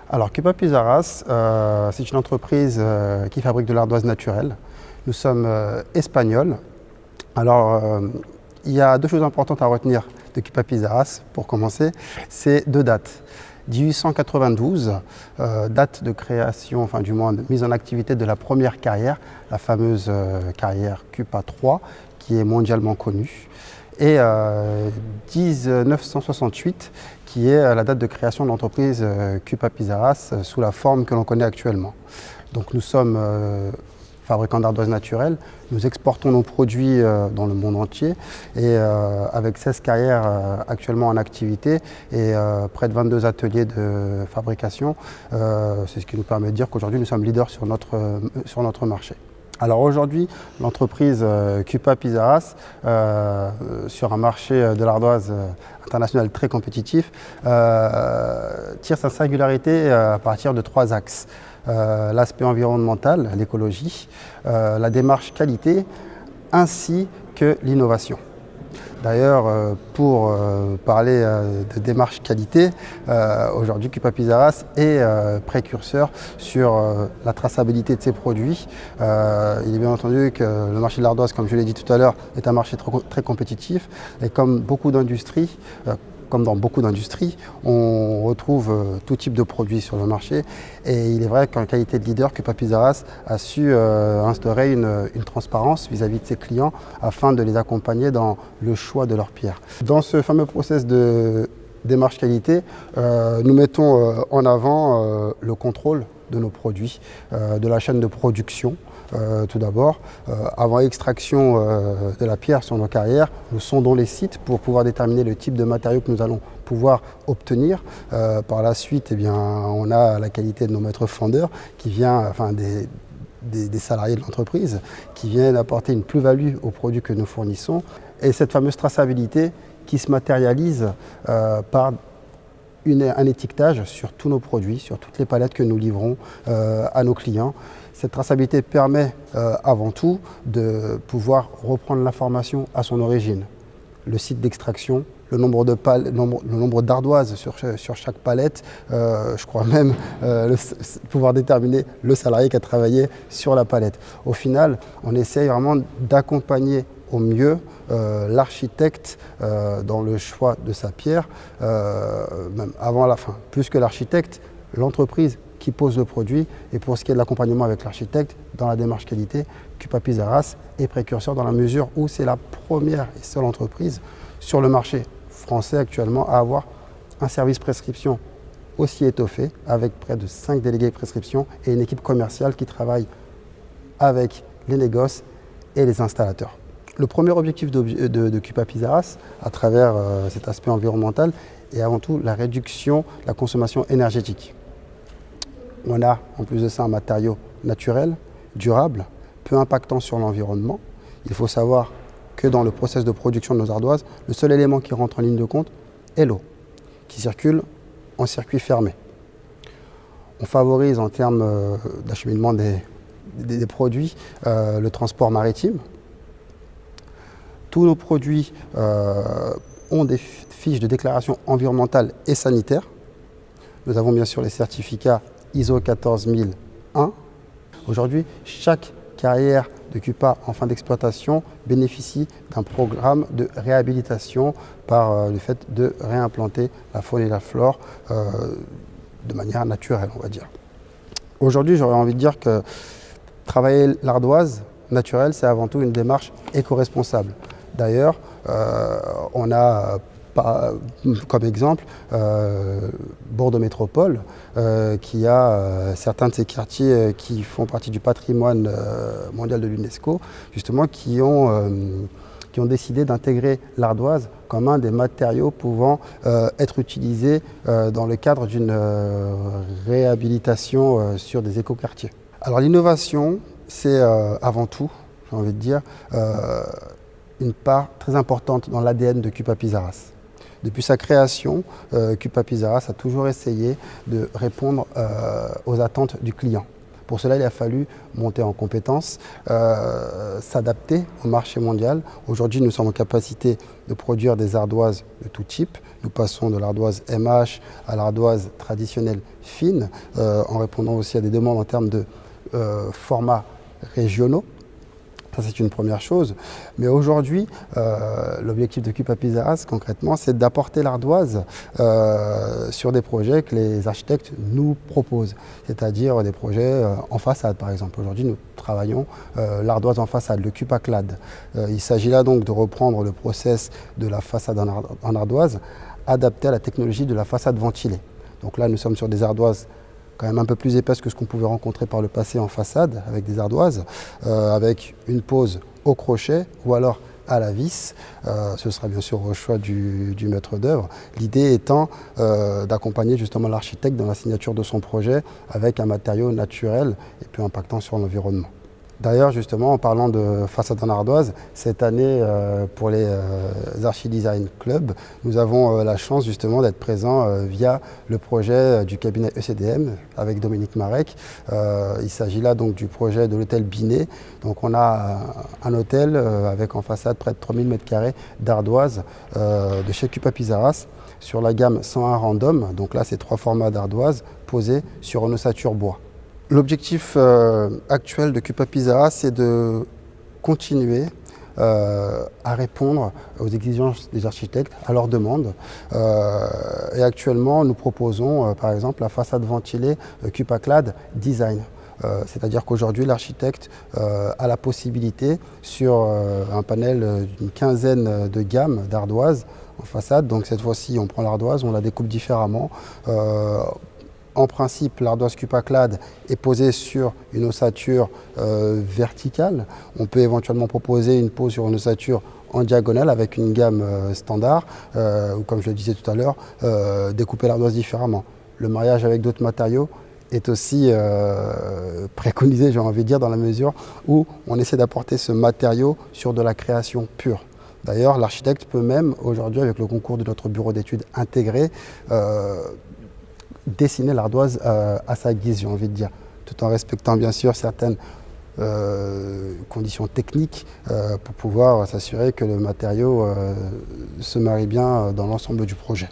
Alors, Cupa Pizarras, c'est une entreprise qui fabrique de l'ardoise naturelle. Nous sommes espagnols. Alors, il y a deux choses importantes à retenir de Cupa Pizarras, pour commencer. C'est deux dates. 1892, date de création, enfin du moins de mise en activité de la première carrière, la fameuse carrière Cupa 3, qui est mondialement connue. Et 1968, qui est la date de création de l'entreprise Cupa Pizarras sous la forme que l'on connaît actuellement. Donc nous sommes fabricants d'ardoise naturelle, nous exportons nos produits dans le monde entier et avec 16 carrières actuellement en activité et près de 22 ateliers de fabrication, c'est ce qui nous permet de dire qu'aujourd'hui nous sommes leaders sur notre marché. Alors aujourd'hui, l'entreprise Cupa Pizarras, sur un marché de l'ardoise international très compétitif, tire sa singularité à partir de trois axes. L'aspect environnemental, l'écologie, la démarche qualité, ainsi que l'innovation. D'ailleurs, pour parler de démarche qualité, aujourd'hui Cupa Pizarras est précurseur sur la traçabilité de ses produits. Il est bien entendu que le marché de l'ardoise, comme je l'ai dit tout à l'heure, est un marché très compétitif et comme dans beaucoup d'industries, on retrouve tout type de produits sur le marché. Et il est vrai qu'en qualité de leader, Cupa Pizarras a su instaurer une transparence vis-à-vis de ses clients afin de les accompagner dans le choix de leurs pierres. Dans ce fameux process de démarche qualité, nous mettons en avant le contrôle de nos produits, de la chaîne de production. Tout d'abord, avant extraction de la pierre sur nos carrières, nous sondons les sites pour pouvoir déterminer le type de matériaux que nous allons pouvoir obtenir. Par la suite, on a la qualité de nos maîtres fendeurs qui vient, des salariés de l'entreprise qui viennent apporter une plus-value aux produits que nous fournissons. Et cette fameuse traçabilité qui se matérialise par un étiquetage sur tous nos produits, sur toutes les palettes que nous livrons à nos clients. Cette traçabilité permet avant tout de pouvoir reprendre l'information à son origine. Le site d'extraction, le nombre d'ardoises sur chaque palette, je crois même pouvoir déterminer le salarié qui a travaillé sur la palette. Au final, on essaye vraiment d'accompagner au mieux l'architecte dans le choix de sa pierre, même avant la fin. Plus que l'architecte, l'entreprise qui pose le produit. Et pour ce qui est de l'accompagnement avec l'architecte, dans la démarche qualité, Cupa Pizarras est précurseur dans la mesure où c'est la première et seule entreprise sur le marché français actuellement à avoir un service prescription aussi étoffé, avec près de 5 délégués prescription et une équipe commerciale qui travaille avec les négoces et les installateurs. Le premier objectif de Cupa Pizarras, à travers cet aspect environnemental, est avant tout la réduction de la consommation énergétique. On a en plus de ça un matériau naturel, durable, peu impactant sur l'environnement. Il faut savoir que dans le process de production de nos ardoises, le seul élément qui rentre en ligne de compte est l'eau, qui circule en circuit fermé. On favorise en termes d'acheminement des produits le transport maritime. Tous nos produits ont des fiches de déclaration environnementale et sanitaire. Nous avons bien sûr les certificats ISO 14001. Aujourd'hui, chaque carrière de Cupa en fin d'exploitation bénéficie d'un programme de réhabilitation par le fait de réimplanter la faune et la flore de manière naturelle, on va dire. Aujourd'hui, j'aurais envie de dire que travailler l'ardoise naturelle, c'est avant tout une démarche éco-responsable. D'ailleurs, on a comme exemple Bordeaux Métropole qui a certains de ces quartiers qui font partie du patrimoine mondial de l'UNESCO, justement qui ont décidé d'intégrer l'ardoise comme un des matériaux pouvant être utilisés dans le cadre d'une réhabilitation sur des écoquartiers. Alors l'innovation, c'est avant tout, j'ai envie de dire, une part très importante dans l'ADN de Cupa Pizarras. Depuis sa création, Cupa Pizarras a toujours essayé de répondre aux attentes du client. Pour cela, il a fallu monter en compétences, s'adapter au marché mondial. Aujourd'hui, nous sommes en capacité de produire des ardoises de tout type. Nous passons de l'ardoise MH à l'ardoise traditionnelle fine, en répondant aussi à des demandes en termes de formats régionaux. Ça, c'est une première chose. Mais aujourd'hui, l'objectif de Cupa Pizza Haas, concrètement, c'est d'apporter l'ardoise sur des projets que les architectes nous proposent, c'est-à-dire des projets en façade, par exemple. Aujourd'hui, nous travaillons l'ardoise en façade, le Cupaclad. Il s'agit là donc de reprendre le process de la façade en ardoise, adapté à la technologie de la façade ventilée. Donc là, nous sommes sur des ardoises quand même un peu plus épaisse que ce qu'on pouvait rencontrer par le passé en façade, avec des ardoises, avec une pose au crochet ou alors à la vis. Ce sera bien sûr au choix du maître d'œuvre. L'idée étant d'accompagner justement l'architecte dans la signature de son projet avec un matériau naturel et peu impactant sur l'environnement. D'ailleurs, justement, en parlant de façade en ardoise, cette année, pour les Archidesign Club, nous avons la chance justement d'être présents via le projet du cabinet ECDM avec Dominique Marek. Il s'agit là donc du projet de l'hôtel Binet. Donc on a un hôtel avec en façade près de 3000 m² d'ardoise de chez Cupa Pizza Haas sur la gamme 101 Random. Donc là, c'est 3 formats d'ardoise posés sur une ossature bois. L'objectif actuel de Cupa Pizza Haas, c'est de continuer à répondre aux exigences des architectes, à leurs demandes. Et actuellement, nous proposons par exemple la façade ventilée Cupaclad Design. C'est-à-dire qu'aujourd'hui, l'architecte a la possibilité, sur un panel d'une quinzaine de gammes d'ardoises en façade, donc cette fois-ci, on prend l'ardoise, on la découpe différemment. En principe, l'ardoise Cupaclad est posée sur une ossature verticale. On peut éventuellement proposer une pose sur une ossature en diagonale avec une gamme standard, ou comme je le disais tout à l'heure, découper l'ardoise différemment. Le mariage avec d'autres matériaux est aussi préconisé, j'ai envie de dire, dans la mesure où on essaie d'apporter ce matériau sur de la création pure. D'ailleurs, l'architecte peut même, aujourd'hui, avec le concours de notre bureau d'études intégré, dessiner l'ardoise à sa guise, j'ai envie de dire, tout en respectant bien sûr certaines conditions techniques pour pouvoir s'assurer que le matériau se marie bien dans l'ensemble du projet.